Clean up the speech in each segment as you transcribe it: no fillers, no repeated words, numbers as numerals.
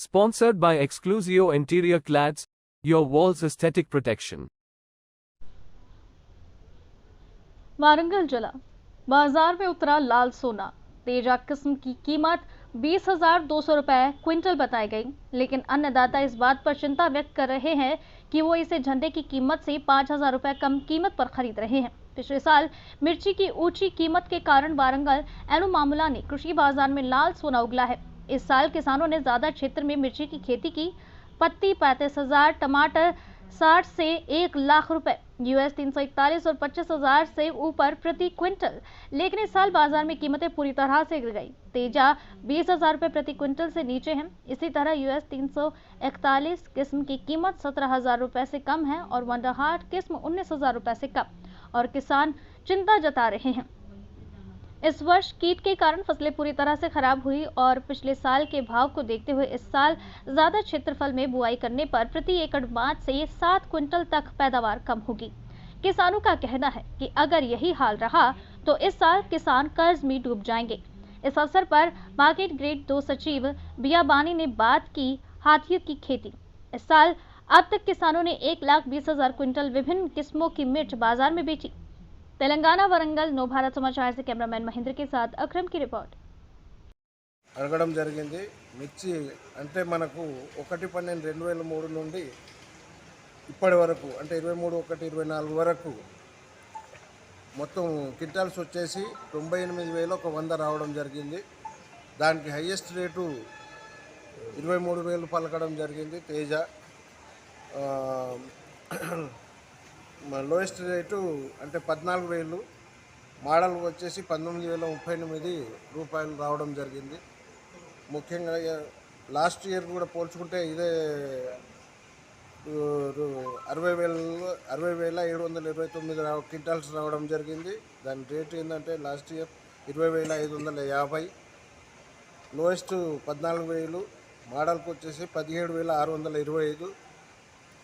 Sponsored by Exclusio Interior Clads, your wall's aesthetic protection. Warangal जिला बाजार में उतरा लाल सोना। तेजा किस्म की कीमत 20,200 रुपए क्विंटल बताई गई, लेकिन अन्नदाता इस बात पर चिंता व्यक्त कर रहे हैं कि वो इसे झंडे की कीमत से 5,000 रुपए कम कीमत पर खरीद रहे हैं। पिछले साल मिर्ची की ऊंची कीमत के कारण वारंगल एनु मामला ने कृषि बाजार में लाल सोना उगला है। इस साल किसानों ने ज्यादा क्षेत्र में मिर्ची की खेती की। पत्ती 35,000, टमाटर 60 से 1 लाख रुपए, यूएस 341 और 25,000 से ऊपर प्रति क्विंटल। लेकिन इस साल बाजार में कीमतें पूरी तरह से गिर गई। तेजा 20,000 रुपए प्रति क्विंटल से नीचे है। इसी तरह यूएस 341 किस्म की कीमत 17,000 रुपए से कम है और वंडर हार्ट किस्म 19,000 रुपए से कम, और किसान चिंता जता रहे हैं। इस वर्ष कीट के कारण फसलें पूरी तरह से खराब हुई और पिछले साल के भाव को देखते हुए इस साल ज्यादा क्षेत्रफल में बुआई करने पर प्रति एकड़ 5 से 7 क्विंटल तक पैदावार कम होगी। किसानों का कहना है कि अगर यही हाल रहा तो इस साल किसान कर्ज में डूब जाएंगे। इस अवसर पर मार्केट ग्रेड 2 सचिव बियाबानी ने बात की हाथियों की खेती। इस साल अब तक किसानों ने 1,20,000 क्विंटल विभिन्न किस्मों की मिर्च बाजार में बेची। तेलंगाना वरंगल नव भारत समाचार से कैमरामैन महेंद्र के साथ अक्रम की रिपोर्ट। అడగడం జరిగింది। మిర్చి అంటే మనకు 1/12/2003 నుండి ఇప్పటి వరకు అంటే 23/1/24 వరకు మొత్తం క్వింటాల్స్ వచ్చేసి 98,100 రావడం జరిగింది। దానికి హైయెస్ట్ రేటు 23,000 పలకడం జరిగింది తేజ। లోయెస్ట్ రేటు అంటే 14,000, మోడల్ వచ్చేసి 19,038 రూపాయలు రావడం జరిగింది। ముఖ్యంగా లాస్ట్ ఇయర్ కూడా పోల్చుకుంటే ఇదే 60,729 క్వింటాల్స్ రావడం జరిగింది। దాని రేటు ఏంటంటే లాస్ట్ ఇయర్ 20,550, లోయెస్ట్ 14,000, మోడల్కి వచ్చేసి 17,625।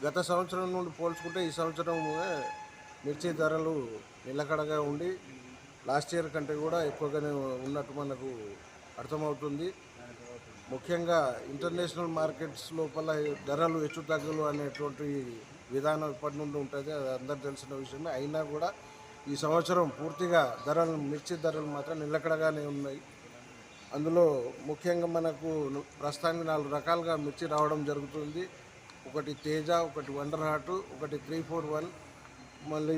గత సంవత్సరం నుండి పోల్చుకుంటే ఈ సంవత్సరం మిర్చి ధరలు నిలకడగా ఉండి లాస్ట్ ఇయర్ కంటే కూడా ఎక్కువగానే ఉన్నట్టు మనకు అర్థమవుతుంది। ముఖ్యంగా ఇంటర్నేషనల్ మార్కెట్స్ లోపల ధరలు హెచ్చుతగ్గులు అనేటువంటి విధానం ఇప్పటి నుండి ఉంటుంది, అది అందరు తెలిసిన విషయమే। అయినా కూడా ఈ సంవత్సరం పూర్తిగా మిర్చి ధరలు మాత్రం నిలకడగానే ఉన్నాయి। అందులో ముఖ్యంగా మనకు ప్రస్తుతానికి 4 రకాలుగా మిర్చి రావడం జరుగుతుంది। ఒకటి తేజ, ఒకటి వండర్ హార్ట్, ఒకటి 341, మళ్ళీ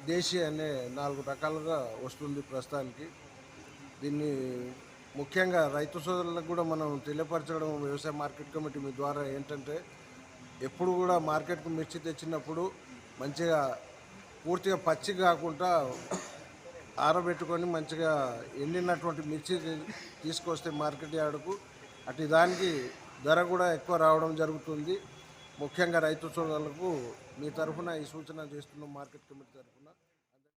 దేశీ అనే 4 రకాలుగా వస్తుంది ప్రస్తుతానికి। దీన్ని ముఖ్యంగా రైతు సోదరులకు కూడా మనం తెలియపరచడం వ్యవసాయ మార్కెట్ కమిటీ మీ ద్వారా ఏంటంటే, ఎప్పుడు కూడా మార్కెట్కు మిర్చి తెచ్చినప్పుడు మంచిగా పూర్తిగా పచ్చి కాకుండా ఆరబెట్టుకొని మంచిగా ఎండినటువంటి మిర్చి తీసుకొస్తే మార్కెట్ యార్డుకు అటు దానికి ధర కూడా ఎక్కువ రావడం జరుగుతుంది। ముఖ్యంగా రైతు సోదరులకు మీ తరఫున ఈ సూచన చేస్తున్నాం మార్కెట్ కమిటీ తరఫున।